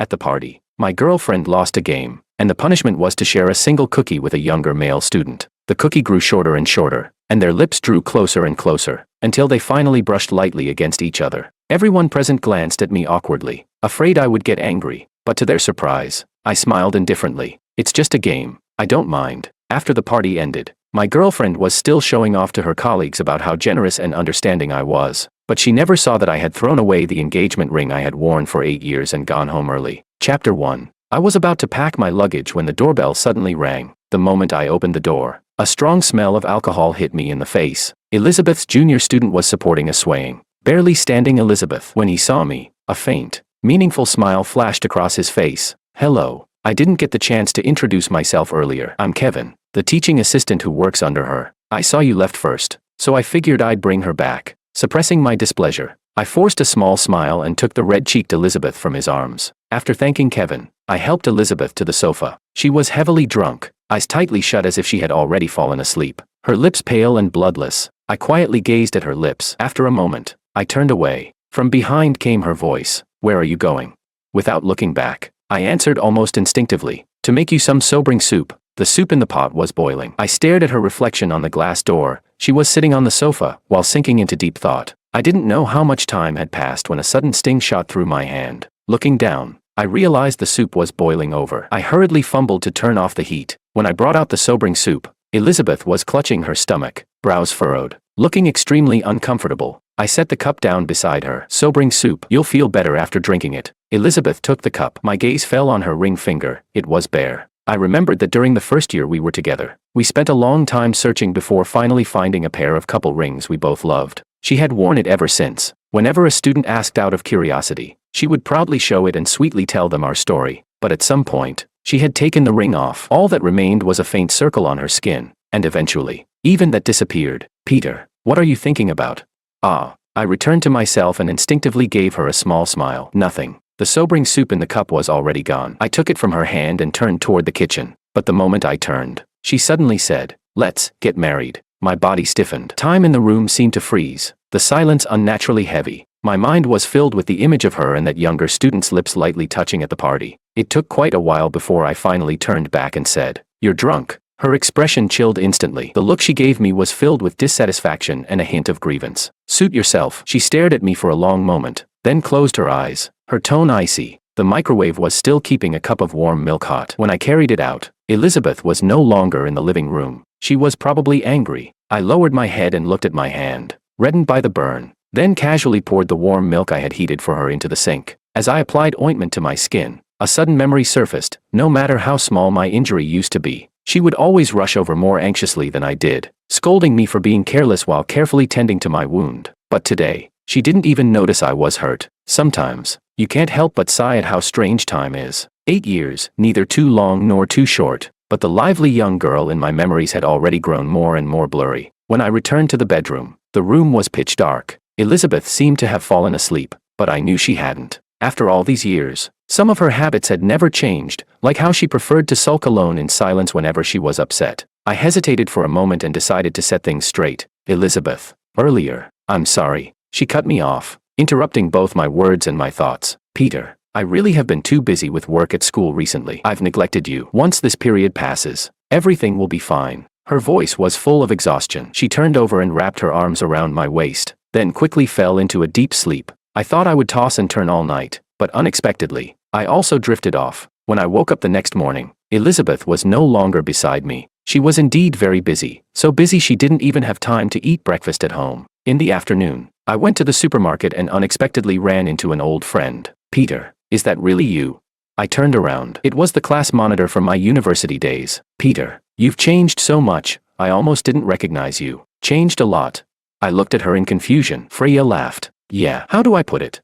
At the party, my girlfriend lost a game, and the punishment was to share a single cookie with a younger male student. The cookie grew shorter and shorter, and their lips drew closer and closer, until they finally brushed lightly against each other. Everyone present glanced at me awkwardly, afraid I would get angry, but to their surprise, I smiled indifferently. It's just a game, I don't mind. After the party ended, my girlfriend was still showing off to her colleagues about how generous and understanding I was, but she never saw that I had thrown away the engagement ring I had worn for 8 years and gone home early. Chapter 1. I was about to pack my luggage when the doorbell suddenly rang. The moment I opened the door, a strong smell of alcohol hit me in the face. Elizabeth's junior student was supporting a swaying, barely standing Elizabeth. When he saw me, a faint, meaningful smile flashed across his face. Hello. I didn't get the chance to introduce myself earlier. I'm Kevin, the teaching assistant who works under her. I saw you left first, so I figured I'd bring her back. Suppressing my displeasure, I forced a small smile and took the red-cheeked Elizabeth from his arms. After thanking Kevin, I helped Elizabeth to the sofa. She was heavily drunk, eyes tightly shut as if she had already fallen asleep, her lips pale and bloodless. I quietly gazed at her lips. After a moment, I turned away. From behind came her voice. Where are you going? Without looking back, I answered almost instinctively. To make you some sobering soup. The soup in the pot was boiling. I stared at her reflection on the glass door. She was sitting on the sofa, while sinking into deep thought. I didn't know how much time had passed when a sudden sting shot through my hand. Looking down, I realized the soup was boiling over. I hurriedly fumbled to turn off the heat. When I brought out the sobering soup, Elizabeth was clutching her stomach, brows furrowed, looking extremely uncomfortable. I set the cup down beside her. Sobering soup. You'll feel better after drinking it. Elizabeth took the cup. My gaze fell on her ring finger. It was bare. I remembered that during the first year we were together, we spent a long time searching before finally finding a pair of couple rings we both loved. She had worn it ever since. Whenever a student asked out of curiosity, she would proudly show it and sweetly tell them our story. But at some point, she had taken the ring off. All that remained was a faint circle on her skin, and eventually, even that disappeared. Peter, what are you thinking about? I returned to myself and instinctively gave her a small smile. Nothing. The sobering soup in the cup was already gone. I took it from her hand and turned toward the kitchen. But the moment I turned, she suddenly said, "Let's get married." My body stiffened. Time in the room seemed to freeze, the silence unnaturally heavy. My mind was filled with the image of her and that younger student's lips lightly touching at the party. It took quite a while before I finally turned back and said, "You're drunk." Her expression chilled instantly. The look she gave me was filled with dissatisfaction and a hint of grievance. "Suit yourself." She stared at me for a long moment, then closed her eyes, her tone icy. The microwave was still keeping a cup of warm milk hot. When I carried it out, Elizabeth was no longer in the living room. She was probably angry. I lowered my head and looked at my hand, reddened by the burn, then casually poured the warm milk I had heated for her into the sink. As I applied ointment to my skin, a sudden memory surfaced. No matter how small my injury used to be, she would always rush over more anxiously than I did, scolding me for being careless while carefully tending to my wound. But today, she didn't even notice I was hurt. Sometimes, you can't help but sigh at how strange time is. 8 years, neither too long nor too short, but the lively young girl in my memories had already grown more and more blurry. When I returned to the bedroom, the room was pitch dark. Elizabeth seemed to have fallen asleep, but I knew she hadn't. After all these years, some of her habits had never changed, like how she preferred to sulk alone in silence whenever she was upset. I hesitated for a moment and decided to set things straight. "Elizabeth, earlier, I'm sorry." She cut me off, interrupting both my words and my thoughts. "Peter, I really have been too busy with work at school recently. I've neglected you. Once this period passes, everything will be fine." Her voice was full of exhaustion. She turned over and wrapped her arms around my waist, then quickly fell into a deep sleep. I thought I would toss and turn all night, but unexpectedly, I also drifted off. When I woke up the next morning, Elizabeth was no longer beside me. She was indeed very busy, so busy she didn't even have time to eat breakfast at home. In the afternoon, I went to the supermarket and unexpectedly ran into an old friend. "Peter, is that really you?" I turned around. It was the class monitor from my university days. "Peter, you've changed so much, I almost didn't recognize you." "Changed a lot." I looked at her in confusion. Freya laughed. "Yeah, how do I put it?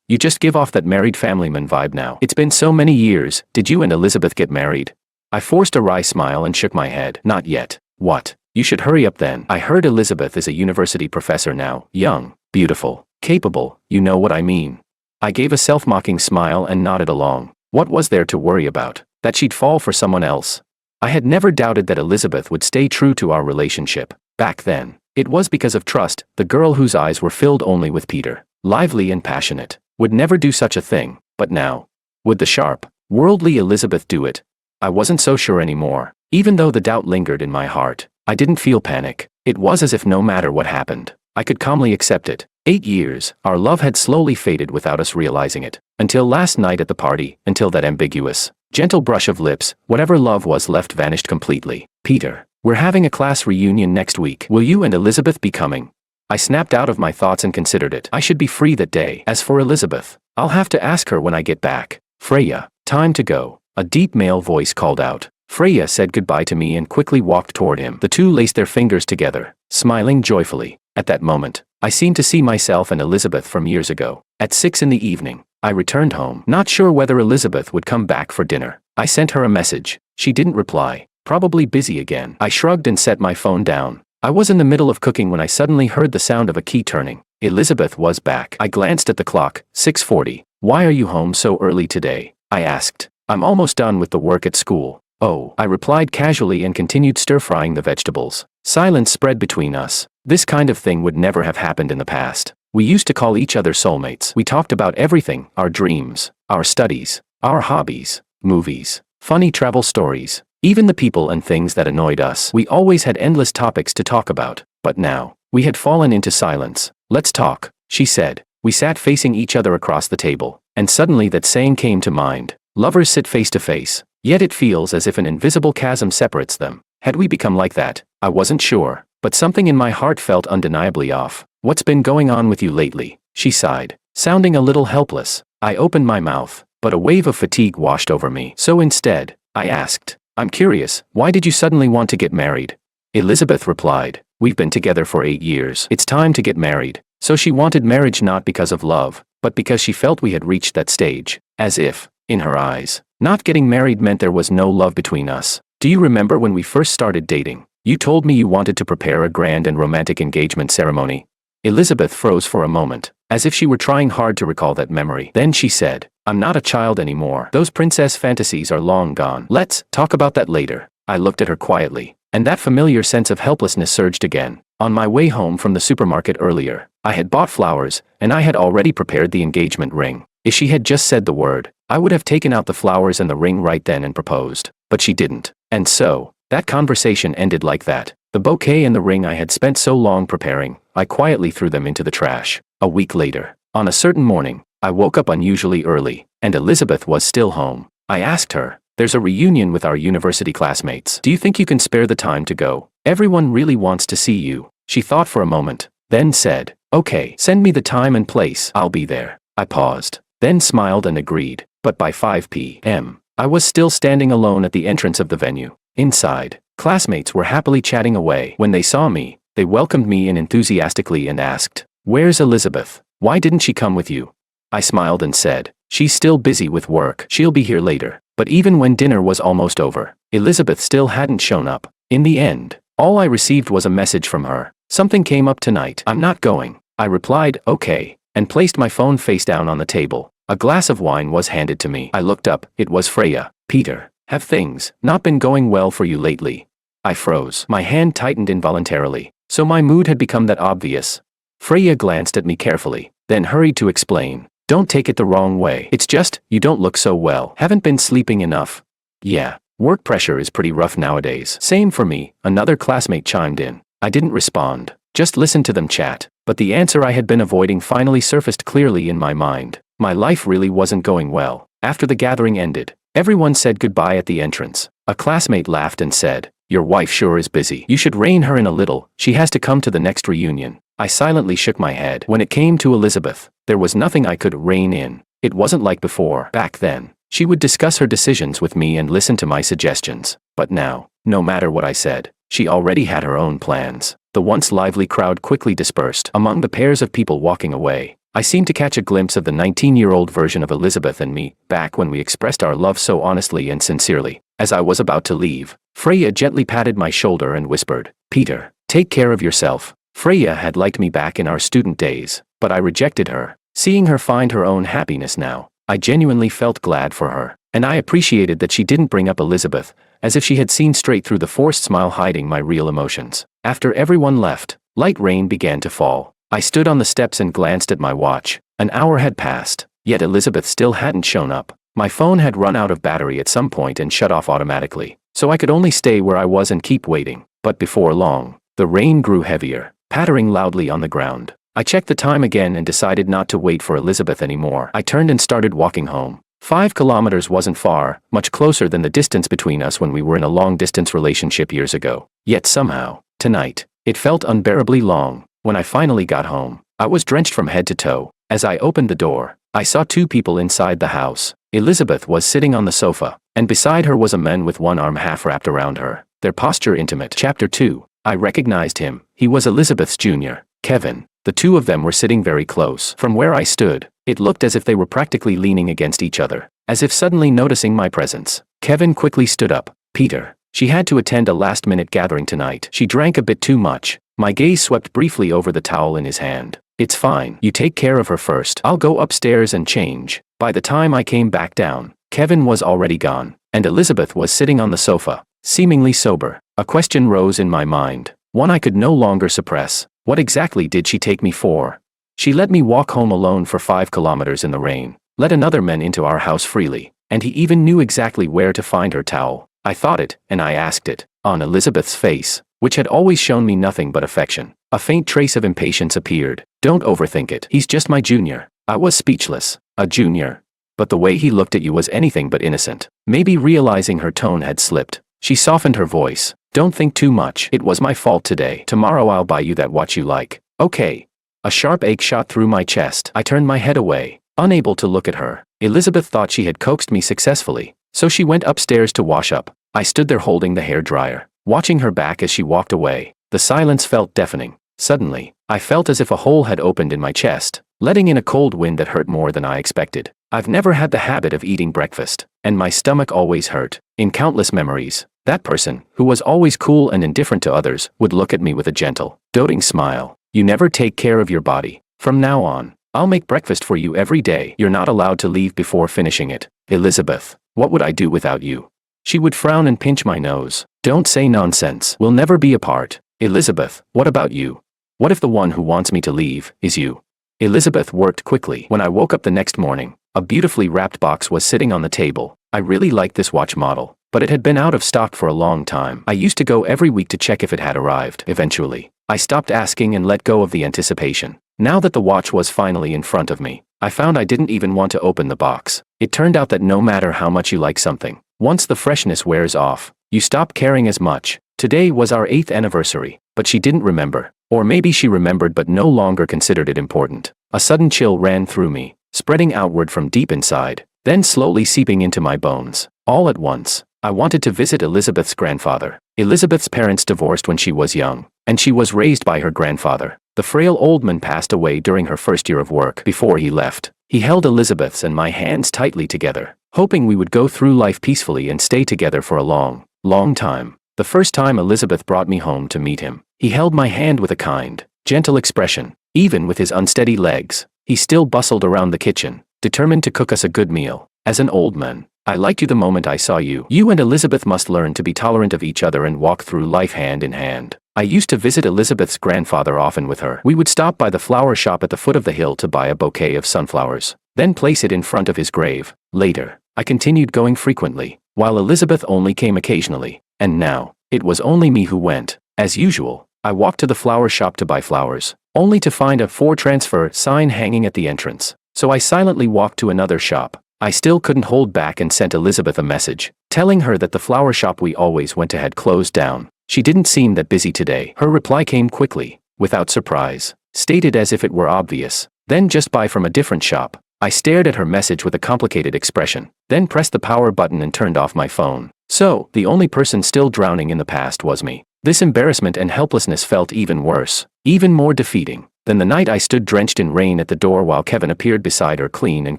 You just give off that married family man vibe now. It's been so many years. Did you and Elizabeth get married?" I forced a wry smile and shook my head. "Not yet." "What? You should hurry up then." "I heard Elizabeth is a university professor now. Young, beautiful, capable, you know what I mean." I gave a self-mocking smile and nodded along. What was there to worry about? That she'd fall for someone else? I had never doubted that Elizabeth would stay true to our relationship. Back then, it was because of trust. The girl whose eyes were filled only with Peter, lively and passionate, would never do such a thing. But now, Would the sharp, worldly Elizabeth do it? I wasn't so sure anymore. Even though the doubt lingered in my heart, I didn't feel panic. It was as if no matter what happened, I could calmly accept it. 8 years, our love had slowly faded without us realizing it. Until last night at the party, until that ambiguous, gentle brush of lips, whatever love was left vanished completely. Peter, we're having a class reunion next week. Will you and Elizabeth be coming? I snapped out of my thoughts and considered it. I should be free that day. As for Elizabeth, I'll have to ask her when I get back. Freya, time to go. A deep male voice called out. Freya said goodbye to me and quickly walked toward him. The two laced their fingers together, smiling joyfully. At that moment, I seemed to see myself and Elizabeth from years ago. At 6 in the evening, I returned home, not sure whether Elizabeth would come back for dinner. I sent her a message. She didn't reply. Probably busy again. I shrugged and set my phone down. I was in the middle of cooking when I suddenly heard the sound of a key turning. Elizabeth was back. I glanced at the clock, 6:40. Why are you home so early today? I asked. I'm almost done with the work at school. Oh, I replied casually and continued stir-frying the vegetables. Silence spread between us. This kind of thing would never have happened in the past. We used to call each other soulmates. We talked about everything, our dreams, our studies, our hobbies, movies, funny travel stories, even the people and things that annoyed us. We always had endless topics to talk about. But now, we had fallen into silence. Let's talk, she said. We sat facing each other across the table, and suddenly that saying came to mind. Lovers sit face to face, yet it feels as if an invisible chasm separates them. Had we become like that? I wasn't sure, but something in my heart felt undeniably off. What's been going on with you lately? She sighed, sounding a little helpless. I opened my mouth, but a wave of fatigue washed over me. So instead, I asked, I'm curious, why did you suddenly want to get married? Elizabeth replied, we've been together for 8 years. It's time to get married. So she wanted marriage not because of love, but because she felt we had reached that stage. As if, in her eyes, not getting married meant there was no love between us. Do you remember when we first started dating? You told me you wanted to prepare a grand and romantic engagement ceremony. Elizabeth froze for a moment, as if she were trying hard to recall that memory. Then she said, I'm not a child anymore. Those princess fantasies are long gone. Let's talk about that later. I looked at her quietly, and that familiar sense of helplessness surged again. On my way home from the supermarket earlier, I had bought flowers, and I had already prepared the engagement ring. If she had just said the word, I would have taken out the flowers and the ring right then and proposed. But she didn't. And so, that conversation ended like that. The bouquet and the ring I had spent so long preparing, I quietly threw them into the trash. A week later, on a certain morning, I woke up unusually early, and Elizabeth was still home. I asked her, there's a reunion with our university classmates. Do you think you can spare the time to go? Everyone really wants to see you. She thought for a moment, then said, okay, send me the time and place. I'll be there. I paused, then smiled and agreed. But by 5 p.m., I was still standing alone at the entrance of the venue. Inside, classmates were happily chatting away. When they saw me, they welcomed me in enthusiastically and asked, where's Elizabeth? Why didn't she come with you? I smiled and said, she's still busy with work. She'll be here later. But even when dinner was almost over, Elizabeth still hadn't shown up. In the end, all I received was a message from her. Something came up tonight. I'm not going. I replied, okay, and placed my phone face down on the table. A glass of wine was handed to me. I looked up. It was Freya. Peter, have things not been going well for you lately? I froze. My hand tightened involuntarily. So my mood had become that obvious. Freya glanced at me carefully, then hurried to explain. Don't take it the wrong way. It's just, you don't look so well. Haven't been sleeping enough. Yeah, work pressure is pretty rough nowadays. Same for me, another classmate chimed in. I didn't respond, just listened to them chat. But the answer I had been avoiding finally surfaced clearly in my mind. My life really wasn't going well. After the gathering ended, everyone said goodbye at the entrance. A classmate laughed and said, your wife sure is busy. You should rein her in a little. She has to come to the next reunion. I silently shook my head. When it came to Elizabeth, there was nothing I could rein in. It wasn't like before. Back then, she would discuss her decisions with me and listen to my suggestions. But now, no matter what I said, she already had her own plans. The once lively crowd quickly dispersed. Among the pairs of people walking away, I seemed to catch a glimpse of the 19-year-old version of Elizabeth and me, back when we expressed our love so honestly and sincerely. As I was about to leave, Freya gently patted my shoulder and whispered, Peter, take care of yourself. Freya had liked me back in our student days, but I rejected her. Seeing her find her own happiness now, I genuinely felt glad for her, and I appreciated that she didn't bring up Elizabeth, as if she had seen straight through the forced smile hiding my real emotions. After everyone left, light rain began to fall. I stood on the steps and glanced at my watch. An hour had passed, yet Elizabeth still hadn't shown up. My phone had run out of battery at some point and shut off automatically, so I could only stay where I was and keep waiting. But before long, the rain grew heavier, pattering loudly on the ground. I checked the time again and decided not to wait for Elizabeth anymore. I turned and started walking home. 5 kilometers wasn't far, much closer than the distance between us when we were in a long-distance relationship years ago. Yet somehow, tonight, it felt unbearably long. When I finally got home, I was drenched from head to toe. As I opened the door, I saw 2 people inside the house. Elizabeth was sitting on the sofa, and beside her was a man with one arm half wrapped around her, their posture intimate. Chapter 2. I recognized him. He was Elizabeth's junior, Kevin. The 2 of them were sitting very close. From where I stood, it looked as if they were practically leaning against each other, as if suddenly noticing my presence. Kevin quickly stood up. Peter. She had to attend a last-minute gathering tonight. She drank a bit too much. My gaze swept briefly over the towel in his hand. It's fine. You take care of her first. I'll go upstairs and change. By the time I came back down, Kevin was already gone, and Elizabeth was sitting on the sofa, seemingly sober. A question rose in my mind, one I could no longer suppress. What exactly did she take me for? She let me walk home alone for 5 kilometers in the rain, let another man into our house freely, and he even knew exactly where to find her towel. I thought it, and I asked it. On Elizabeth's face, which had always shown me nothing but affection, a faint trace of impatience appeared. Don't overthink it. He's just my junior. I was speechless. A junior? But the way he looked at you was anything but innocent. Maybe realizing her tone had slipped, she softened her voice. Don't think too much. It was my fault today. Tomorrow I'll buy you that watch you like. Okay. A sharp ache shot through my chest. I turned my head away, unable to look at her. Elizabeth thought she had coaxed me successfully, so she went upstairs to wash up. I stood there holding the hairdryer, watching her back as she walked away. The silence felt deafening. Suddenly, I felt as if a hole had opened in my chest, letting in a cold wind that hurt more than I expected. I've never had the habit of eating breakfast, and my stomach always hurt. In countless memories, that person, who was always cool and indifferent to others, would look at me with a gentle, doting smile. You never take care of your body. From now on, I'll make breakfast for you every day. You're not allowed to leave before finishing it. Elizabeth, what would I do without you? She would frown and pinch my nose. Don't say nonsense. We'll never be apart. Elizabeth, what about you? What if the one who wants me to leave is you? Elizabeth worked quickly. When I woke up the next morning, a beautifully wrapped box was sitting on the table. I really liked this watch model, but it had been out of stock for a long time. I used to go every week to check if it had arrived. Eventually, I stopped asking and let go of the anticipation. Now that the watch was finally in front of me, I found I didn't even want to open the box. It turned out that no matter how much you like something, once the freshness wears off, you stop caring as much. Today was our 8th anniversary, but she didn't remember. Or maybe she remembered but no longer considered it important. A sudden chill ran through me, spreading outward from deep inside, then slowly seeping into my bones. All at once, I wanted to visit Elizabeth's grandfather. Elizabeth's parents divorced when she was young, and she was raised by her grandfather. The frail old man passed away during her first year of work. Before he left, he held Elizabeth's and my hands tightly together, hoping we would go through life peacefully and stay together for a long, long time. The first time Elizabeth brought me home to meet him, he held my hand with a kind, gentle expression. Even with his unsteady legs, he still bustled around the kitchen, determined to cook us a good meal. As an old man, I liked you the moment I saw you. You and Elizabeth must learn to be tolerant of each other and walk through life hand in hand. I used to visit Elizabeth's grandfather often with her. We would stop by the flower shop at the foot of the hill to buy a bouquet of sunflowers, then place it in front of his grave. Later, I continued going frequently, while Elizabeth only came occasionally. And now, it was only me who went. As usual, I walked to the flower shop to buy flowers, only to find a "for transfer" sign hanging at the entrance. So I silently walked to another shop. I still couldn't hold back and sent Elizabeth a message, telling her that the flower shop we always went to had closed down. She didn't seem that busy today. Her reply came quickly, without surprise, stated as if it were obvious. Then just buy from a different shop. I stared at her message with a complicated expression, then pressed the power button and turned off my phone. So, the only person still drowning in the past was me. This embarrassment and helplessness felt even worse, even more defeating, than the night I stood drenched in rain at the door while Kevin appeared beside her clean and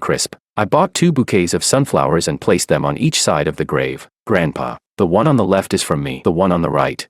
crisp. I bought 2 bouquets of sunflowers and placed them on each side of the grave. Grandpa, the one on the left is from me, the one on the right.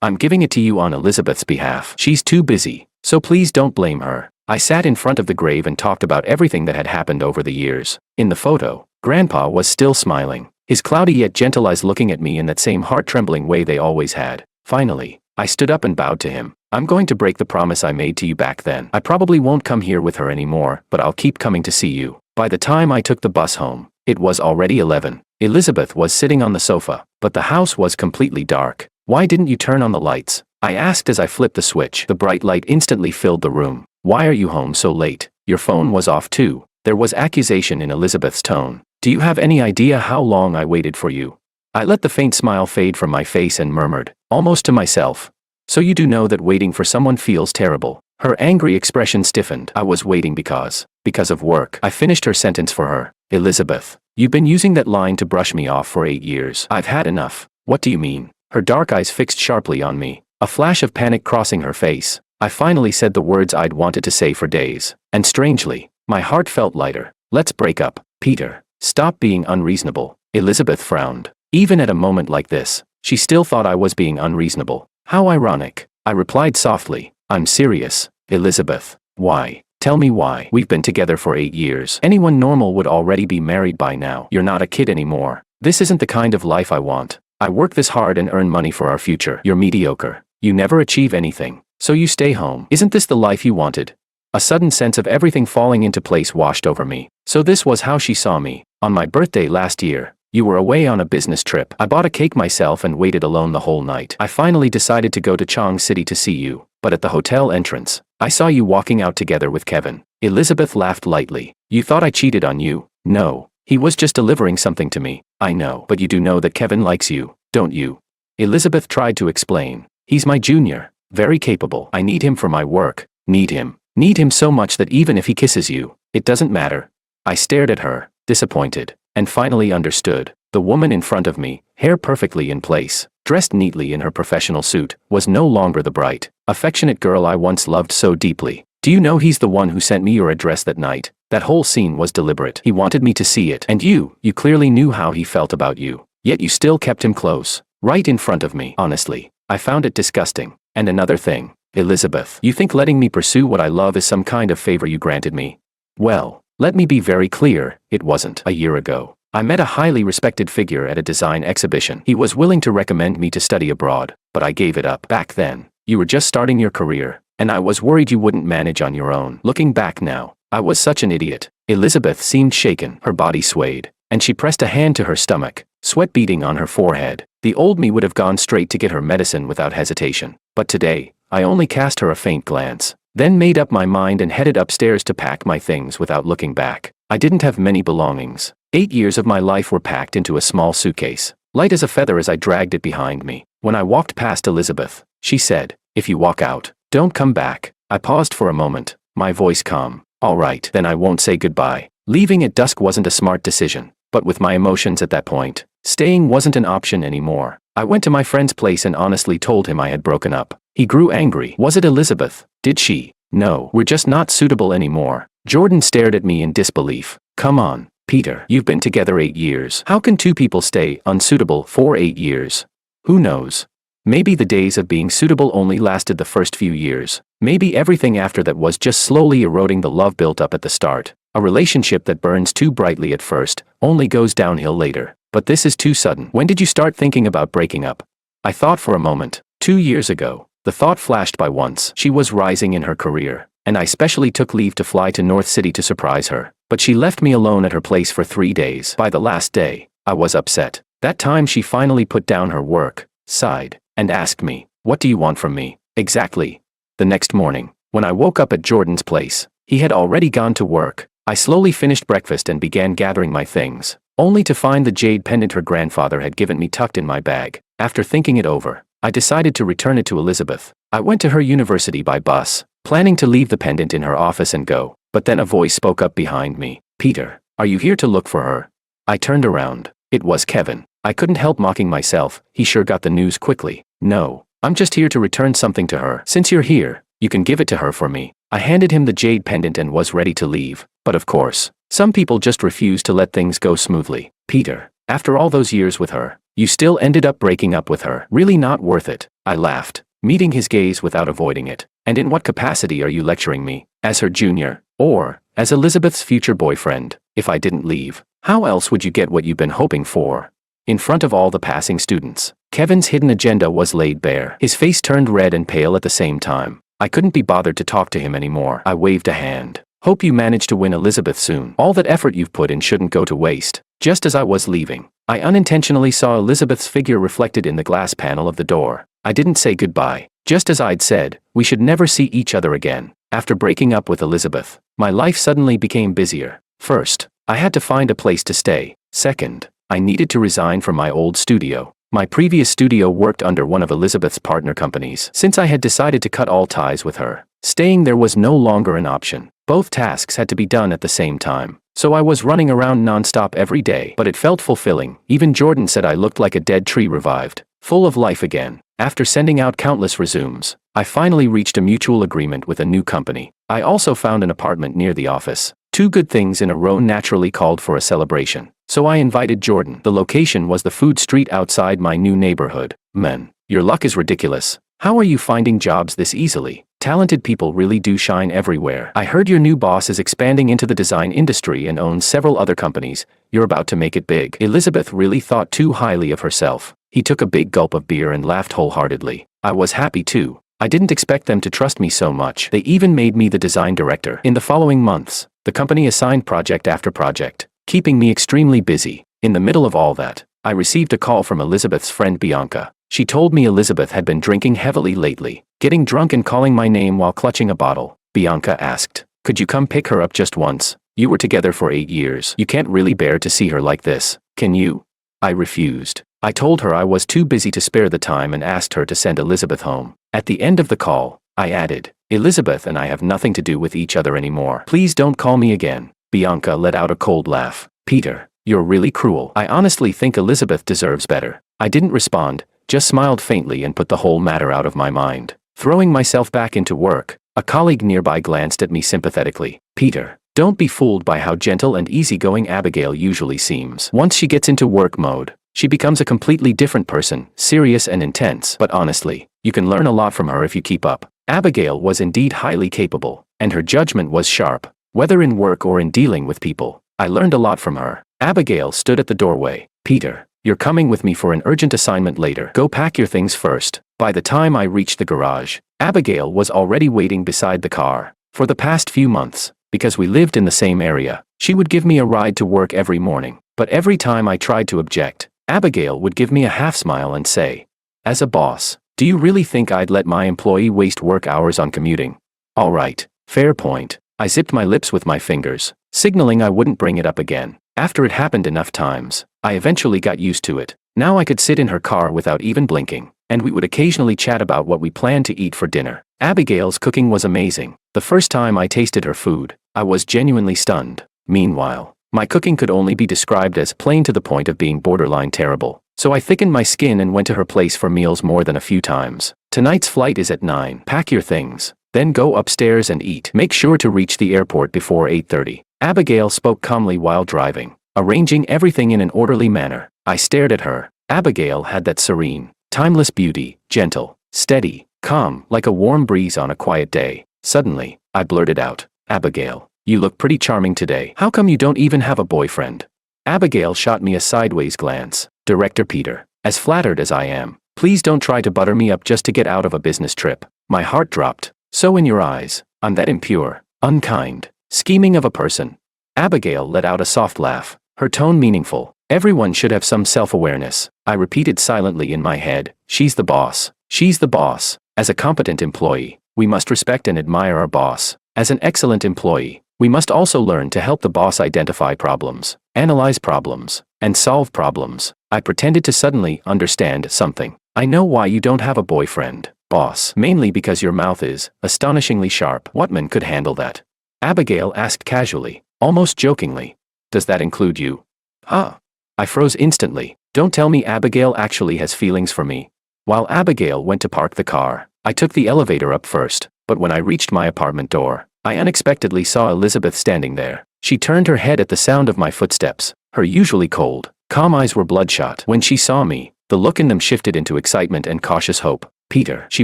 I'm giving it to you on Elizabeth's behalf. She's too busy, so please don't blame her. I sat in front of the grave and talked about everything that had happened over the years. In the photo, Grandpa was still smiling, his cloudy yet gentle eyes looking at me in that same heart-trembling way they always had. Finally, I stood up and bowed to him. I'm going to break the promise I made to you back then. I probably won't come here with her anymore, but I'll keep coming to see you. By the time I took the bus home, It was already 11. Elizabeth was sitting on the sofa, but the house was completely dark. Why didn't you turn on the lights? I asked as I flipped the switch. The bright light instantly filled the room. Why are you home so late? Your phone was off too. There was accusation in Elizabeth's tone. Do you have any idea how long I waited for you? I let the faint smile fade from my face and murmured, almost to myself. So you do know that waiting for someone feels terrible. Her angry expression stiffened. I was waiting because of work. I finished her sentence for her. Elizabeth, you've been using that line to brush me off for 8 years. I've had enough. What do you mean? Her dark eyes fixed sharply on me, a flash of panic crossing her face. I finally said the words I'd wanted to say for days. And strangely, my heart felt lighter. Let's break up. Peter, stop being unreasonable. Elizabeth frowned. Even at a moment like this, she still thought I was being unreasonable. How ironic. I replied softly, I'm serious. Elizabeth, why? Tell me why. We've been together for 8 years. Anyone normal would already be married by now. You're not a kid anymore. This isn't the kind of life I want. I work this hard and earn money for our future. You're mediocre. You never achieve anything. So you stay home. Isn't this the life you wanted? A sudden sense of everything falling into place washed over me. So this was how she saw me. On my birthday last year, you were away on a business trip. I bought a cake myself and waited alone the whole night. I finally decided to go to Chong City to see you, but at the hotel entrance, I saw you walking out together with Kevin. Elizabeth laughed lightly. You thought I cheated on you? No. He was just delivering something to me. I know. But you do know that Kevin likes you, don't you? Elizabeth tried to explain. He's my junior. Very capable. I need him for my work. Need him. Need him so much that even if he kisses you, it doesn't matter. I stared at her, disappointed, and finally understood. The woman in front of me, hair perfectly in place, dressed neatly in her professional suit, was no longer the bright, affectionate girl I once loved so deeply. Do you know he's the one who sent me your address that night? That whole scene was deliberate. He wanted me to see it. And you clearly knew how he felt about you. Yet you still kept him close, right in front of me. Honestly, I found it disgusting. And another thing, Elizabeth, you think letting me pursue what I love is some kind of favor you granted me? Well, let me be very clear, it wasn't. A year ago, I met a highly respected figure at a design exhibition. He was willing to recommend me to study abroad, but I gave it up. Back then, you were just starting your career, and I was worried you wouldn't manage on your own. Looking back now, I was such an idiot. Elizabeth seemed shaken, her body swayed, and she pressed a hand to her stomach, sweat beading on her forehead. The old me would have gone straight to get her medicine without hesitation. But today, I only cast her a faint glance, then made up my mind and headed upstairs to pack my things without looking back. I didn't have many belongings. 8 years of my life were packed into a small suitcase, light as a feather as I dragged it behind me. When I walked past Elizabeth, she said, if you walk out, don't come back. I paused for a moment, my voice calm. All right, then I won't say goodbye. Leaving at dusk wasn't a smart decision, but with my emotions at that point, staying wasn't an option anymore. I went to my friend's place and honestly told him I had broken up. He grew angry. Was it Elizabeth? Did she? No, we're just not suitable anymore. Jordan stared at me in disbelief. Come on, Peter, you've been together 8 years. How can two people stay unsuitable for 8 years? Who knows? Maybe the days of being suitable only lasted the first few years. Maybe everything after that was just slowly eroding the love built up at the start. A relationship that burns too brightly at first only goes downhill later. But this is too sudden. When did you start thinking about breaking up? I thought for a moment. 2 years ago. The thought flashed by once. She was rising in her career, and I specially took leave to fly to North City to surprise her. But she left me alone at her place for 3 days. By the last day, I was upset. That time she finally put down her work, sighed, and asked me, what do you want from me? Exactly. The next morning, when I woke up at Jordan's place, he had already gone to work. I slowly finished breakfast and began gathering my things, only to find the jade pendant her grandfather had given me tucked in my bag. After thinking it over, I decided to return it to Elizabeth. I went to her university by bus, planning to leave the pendant in her office and go, but then a voice spoke up behind me. Peter, are you here to look for her? I turned around. It was Kevin. I couldn't help mocking myself. He sure got the news quickly. No, I'm just here to return something to her. Since you're here, you can give it to her for me. I handed him the jade pendant and was ready to leave. But of course, some people just refuse to let things go smoothly. Peter, after all those years with her, you still ended up breaking up with her. Really not worth it. I laughed, meeting his gaze without avoiding it. And in what capacity are you lecturing me? As her junior? Or as Elizabeth's future boyfriend? If I didn't leave, how else would you get what you've been hoping for? In front of all the passing students, Kevin's hidden agenda was laid bare. His face turned red and pale at the same time. I couldn't be bothered to talk to him anymore. I waved a hand. Hope you manage to win Elizabeth soon. All that effort you've put in shouldn't go to waste. Just as I was leaving, I unintentionally saw Elizabeth's figure reflected in the glass panel of the door. I didn't say goodbye. Just as I'd said, we should never see each other again. After breaking up with Elizabeth, my life suddenly became busier. First, I had to find a place to stay. Second, I needed to resign from my old studio. My previous studio worked under one of Elizabeth's partner companies. Since I had decided to cut all ties with her, staying there was no longer an option. Both tasks had to be done at the same time. So I was running around nonstop every day, but it felt fulfilling. Even Jordan said I looked like a dead tree revived, full of life again. After sending out countless resumes, I finally reached a mutual agreement with a new company. I also found an apartment near the office. Two good things in a row naturally called for a celebration. So I invited Jordan. The location was the food street outside my new neighborhood. Man, your luck is ridiculous. How are you finding jobs this easily? Talented people really do shine everywhere. I heard your new boss is expanding into the design industry and owns several other companies. You're about to make it big. Elizabeth really thought too highly of herself. He took a big gulp of beer and laughed wholeheartedly. I was happy too. I didn't expect them to trust me so much. They even made me the design director. In the following months, the company assigned project after project, keeping me extremely busy. In the middle of all that, I received a call from Elizabeth's friend Bianca. She told me Elizabeth had been drinking heavily lately, getting drunk and calling my name while clutching a bottle. Bianca asked, "Could you come pick her up just once? You were together for 8 years. You can't really bear to see her like this, can you?" I refused. I told her I was too busy to spare the time and asked her to send Elizabeth home. At the end of the call, I added, "Elizabeth and I have nothing to do with each other anymore. Please don't call me again." Bianca let out a cold laugh. "Peter, you're really cruel. I honestly think Elizabeth deserves better." I didn't respond, just smiled faintly and put the whole matter out of my mind. Throwing myself back into work, a colleague nearby glanced at me sympathetically. "Peter, don't be fooled by how gentle and easygoing Abigail usually seems. Once she gets into work mode, she becomes a completely different person, serious and intense. But honestly, you can learn a lot from her if you keep up." Abigail was indeed highly capable, and her judgment was sharp. Whether in work or in dealing with people, I learned a lot from her. Abigail stood at the doorway. "Peter, you're coming with me for an urgent assignment later. Go pack your things first." By the time I reached the garage, Abigail was already waiting beside the car. For the past few months, because we lived in the same area, she would give me a ride to work every morning. But every time I tried to object, Abigail would give me a half smile and say, "As a boss, do you really think I'd let my employee waste work hours on commuting?" All right, fair point. I zipped my lips with my fingers, signaling I wouldn't bring it up again. After it happened enough times, I eventually got used to it. Now I could sit in her car without even blinking, and we would occasionally chat about what we planned to eat for dinner. Abigail's cooking was amazing. The first time I tasted her food, I was genuinely stunned. Meanwhile, my cooking could only be described as plain to the point of being borderline terrible. So I thickened my skin and went to her place for meals more than a few times. "Tonight's flight is at 9. Pack your things. Then go upstairs and eat. Make sure to reach the airport before 8:30. Abigail spoke calmly while driving, arranging everything in an orderly manner. I stared at her. Abigail had that serene, timeless beauty, gentle, steady, calm, like a warm breeze on a quiet day. Suddenly, I blurted out, "Abigail, you look pretty charming today. How come you don't even have a boyfriend?" Abigail shot me a sideways glance. "Director Peter, as flattered as I am, please don't try to butter me up just to get out of a business trip." My heart dropped. "So in your eyes, I'm that impure, unkind, scheming of a person?" Abigail let out a soft laugh, her tone meaningful. "Everyone should have some self-awareness." I repeated silently in my head, "She's the boss. She's the boss." As a competent employee, we must respect and admire our boss. As an excellent employee, we must also learn to help the boss identify problems, analyze problems, and solve problems. I pretended to suddenly understand something. "I know why you don't have a boyfriend, boss. Mainly because your mouth is astonishingly sharp." What man could handle that? Abigail asked casually, almost jokingly. "Does that include you?" "Huh?" I froze instantly. Don't tell me Abigail actually has feelings for me. While Abigail went to park the car, I took the elevator up first, but when I reached my apartment door, I unexpectedly saw Elizabeth standing there. She turned her head at the sound of my footsteps. Her usually cold, calm eyes were bloodshot. When she saw me, the look in them shifted into excitement and cautious hope. "Peter." She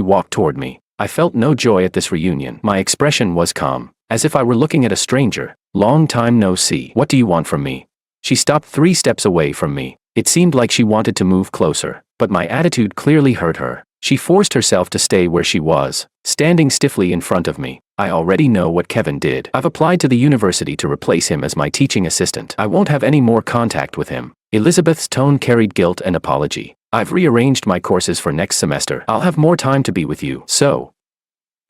walked toward me. I felt no joy at this reunion. My expression was calm, as if I were looking at a stranger. "Long time no see. What do you want from me?" She stopped 3 steps away from me. It seemed like she wanted to move closer, but my attitude clearly hurt her. She forced herself to stay where she was, standing stiffly in front of me. I already know what Kevin did. I've applied to the university to replace him as my teaching assistant. I won't have any more contact with him. Elizabeth's tone carried guilt and apology. I've rearranged my courses for next semester. I'll have more time to be with you. So,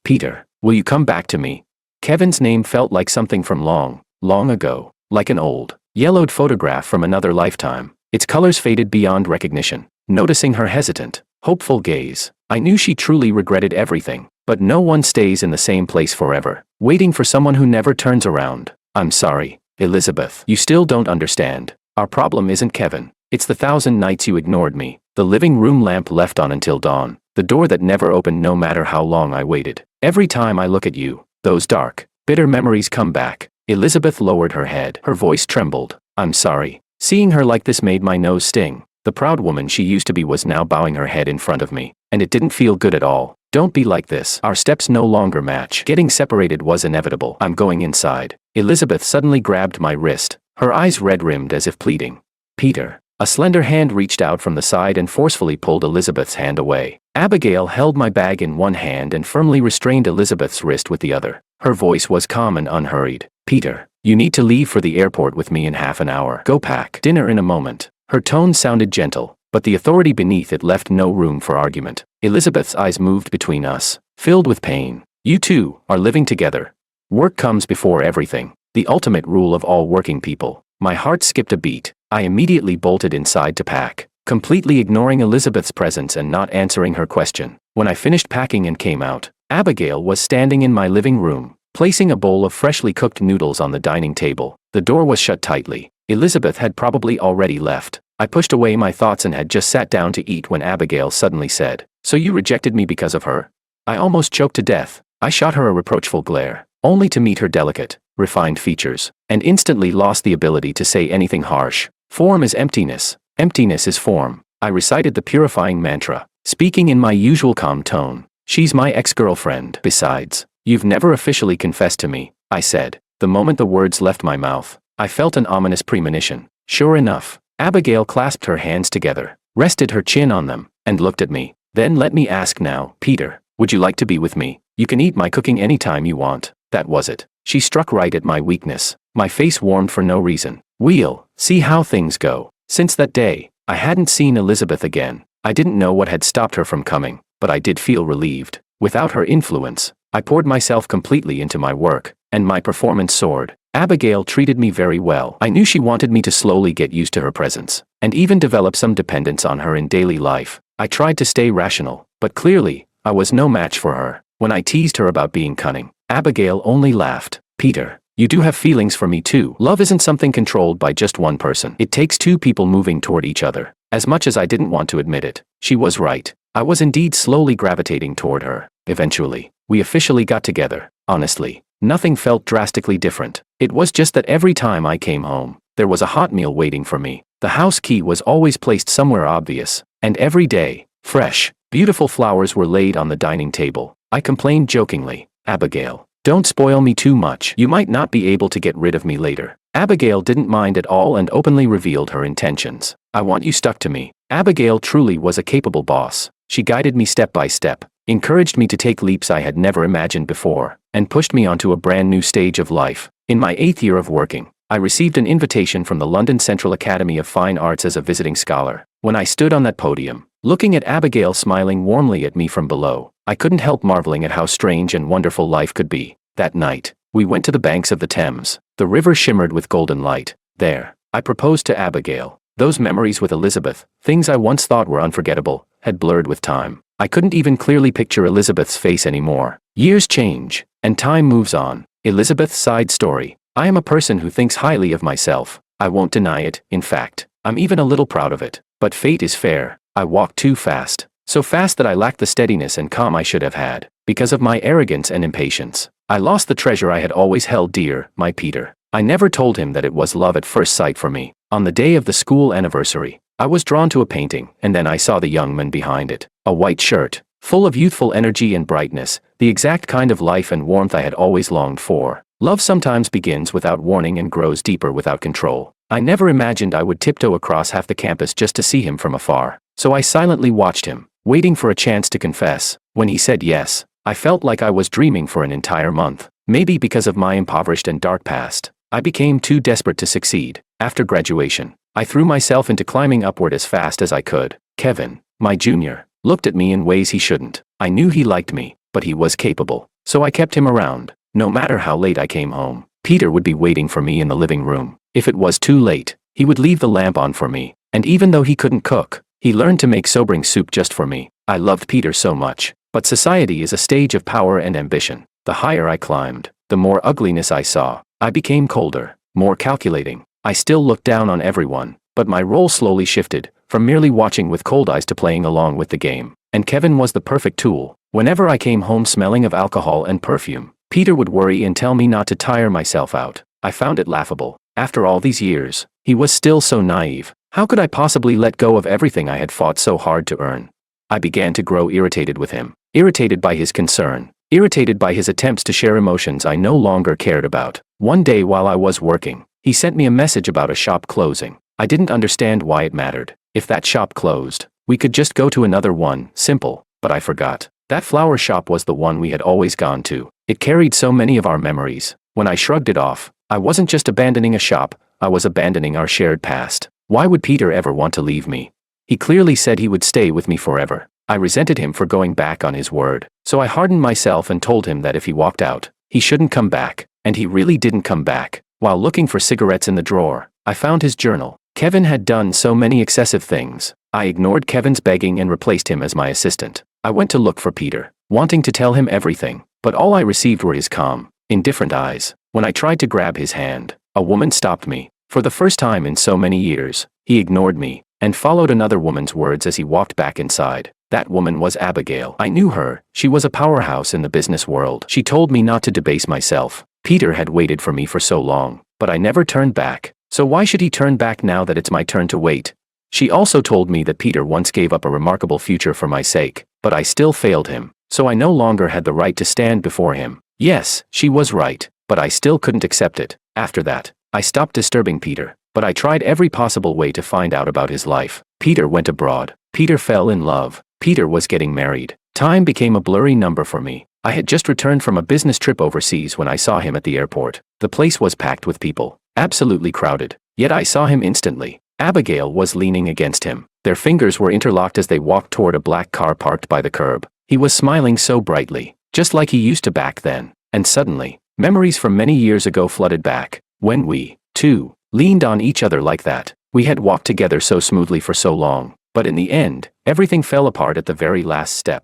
Peter, will you come back to me? Kevin's name felt like something from long, long ago, like an old, yellowed photograph from another lifetime. Its colors faded beyond recognition. Noticing her hesitant, hopeful gaze, I knew she truly regretted everything. But no one stays in the same place forever, waiting for someone who never turns around. I'm sorry, Elizabeth. You still don't understand. Our problem isn't Kevin. It's the 1,000 nights you ignored me, the living room lamp left on until dawn, the door that never opened no matter how long I waited. Every time I look at you, those dark, bitter memories come back. Elizabeth lowered her head. Her voice trembled. I'm sorry. Seeing her like this made my nose sting. The proud woman she used to be was now bowing her head in front of me, and it didn't feel good at all. Don't be like this. Our steps no longer match. Getting separated was inevitable. I'm going inside. Elizabeth suddenly grabbed my wrist, her eyes red-rimmed as if pleading. Peter. A slender hand reached out from the side and forcefully pulled Elizabeth's hand away. Abigail held my bag in one hand and firmly restrained Elizabeth's wrist with the other. Her voice was calm and unhurried. Peter, you need to leave for the airport with me in half an hour. Go pack dinner in a moment. Her tone sounded gentle, but the authority beneath it left no room for argument. Elizabeth's eyes moved between us, filled with pain. You two are living together. Work comes before everything, the ultimate rule of all working people. My heart skipped a beat. I immediately bolted inside to pack, completely ignoring Elizabeth's presence and not answering her question. When I finished packing and came out, Abigail was standing in my living room, placing a bowl of freshly cooked noodles on the dining table. The door was shut tightly. Elizabeth had probably already left. I pushed away my thoughts and had just sat down to eat when Abigail suddenly said, "So you rejected me because of her?" I almost choked to death. I shot her a reproachful glare, only to meet her delicate, refined features, and instantly lost the ability to say anything harsh. Form is emptiness. Emptiness is form. I recited the purifying mantra, speaking in my usual calm tone. She's my ex-girlfriend. Besides, you've never officially confessed to me, I said. The moment the words left my mouth, I felt an ominous premonition. Sure enough, Abigail clasped her hands together, rested her chin on them, and looked at me. Then let me ask now, Peter, would you like to be with me? You can eat my cooking anytime you want. That was it. She struck right at my weakness. My face warmed for no reason. We'll see how things go. Since that day, I hadn't seen Elizabeth again. I didn't know what had stopped her from coming, but I did feel relieved. Without her influence, I poured myself completely into my work, and my performance soared. Abigail treated me very well. I knew she wanted me to slowly get used to her presence, and even develop some dependence on her in daily life. I tried to stay rational, but clearly, I was no match for her. When I teased her about being cunning, Abigail only laughed. Peter, you do have feelings for me too. Love isn't something controlled by just one person. It takes two people moving toward each other. As much as I didn't want to admit it, she was right. I was indeed slowly gravitating toward her. Eventually, we officially got together. Honestly, nothing felt drastically different. It was just that every time I came home, there was a hot meal waiting for me. The house key was always placed somewhere obvious, and every day, fresh, beautiful flowers were laid on the dining table. I complained jokingly, Abigail, don't spoil me too much. You might not be able to get rid of me later. Abigail didn't mind at all and openly revealed her intentions. I want you stuck to me. Abigail truly was a capable boss. She guided me step by step, encouraged me to take leaps I had never imagined before, and pushed me onto a brand new stage of life. In my 8th year of working, I received an invitation from the London Central Academy of Fine Arts as a visiting scholar. When I stood on that podium, looking at Abigail smiling warmly at me from below, I couldn't help marveling at how strange and wonderful life could be. That night, we went to the banks of the Thames. The river shimmered with golden light. There, I proposed to Abigail. Those memories with Elizabeth, things I once thought were unforgettable, had blurred with time. I couldn't even clearly picture Elizabeth's face anymore. Years change, and time moves on. Elizabeth's side story. I am a person who thinks highly of myself. I won't deny it. In fact, I'm even a little proud of it. But fate is fair. I walked too fast. So fast that I lacked the steadiness and calm I should have had. Because of my arrogance and impatience, I lost the treasure I had always held dear, my Peter. I never told him that it was love at first sight for me. On the day of the school anniversary, I was drawn to a painting, and then I saw the young man behind it. A white shirt, full of youthful energy and brightness, the exact kind of life and warmth I had always longed for. Love sometimes begins without warning and grows deeper without control. I never imagined I would tiptoe across half the campus just to see him from afar. So I silently watched him, waiting for a chance to confess. When he said yes, I felt like I was dreaming for an entire month. Maybe because of my impoverished and dark past, I became too desperate to succeed. After graduation, I threw myself into climbing upward as fast as I could. Kevin, my junior, looked at me in ways he shouldn't. I knew he liked me, but he was capable, so I kept him around. No matter how late I came home, Peter would be waiting for me in the living room. If it was too late, he would leave the lamp on for me, and even though he couldn't cook, he learned to make sobering soup just for me. I loved Peter so much, but society is a stage of power and ambition. The higher I climbed, the more ugliness I saw. I became colder, more calculating. I still looked down on everyone, but my role slowly shifted, from merely watching with cold eyes to playing along with the game. And Kevin was the perfect tool. Whenever I came home smelling of alcohol and perfume, Peter would worry and tell me not to tire myself out. I found it laughable. After all these years, he was still so naive. How could I possibly let go of everything I had fought so hard to earn? I began to grow irritated with him, irritated by his concern, irritated by his attempts to share emotions I no longer cared about. One day while I was working, he sent me a message about a shop closing. I didn't understand why it mattered. If that shop closed, we could just go to another one, simple, but I forgot. That flower shop was the one we had always gone to. It carried so many of our memories. When I shrugged it off, I wasn't just abandoning a shop, I was abandoning our shared past. Why would Peter ever want to leave me? He clearly said he would stay with me forever. I resented him for going back on his word, so I hardened myself and told him that if he walked out, he shouldn't come back, and he really didn't come back. While looking for cigarettes in the drawer, I found his journal. Kevin had done so many excessive things. I ignored Kevin's begging and replaced him as my assistant. I went to look for Peter, wanting to tell him everything, but all I received were his calm, indifferent eyes. When I tried to grab his hand, a woman stopped me. For the first time in so many years, he ignored me, and followed another woman's words as he walked back inside. That woman was Abigail. I knew her. She was a powerhouse in the business world. She told me not to debase myself. Peter had waited for me for so long, but I never turned back. So why should he turn back now that it's my turn to wait? She also told me that Peter once gave up a remarkable future for my sake, but I still failed him, so I no longer had the right to stand before him. Yes, she was right, but I still couldn't accept it. After that, I stopped disturbing Peter, but I tried every possible way to find out about his life. Peter went abroad. Peter fell in love. Peter was getting married. Time became a blurry number for me. I had just returned from a business trip overseas when I saw him at the airport. The place was packed with people, absolutely crowded, yet I saw him instantly. Abigail was leaning against him. Their fingers were interlocked as they walked toward a black car parked by the curb. He was smiling so brightly, just like he used to back then. And suddenly, memories from many years ago flooded back. When we, too, leaned on each other like that. We had walked together so smoothly for so long, but in the end, everything fell apart at the very last step.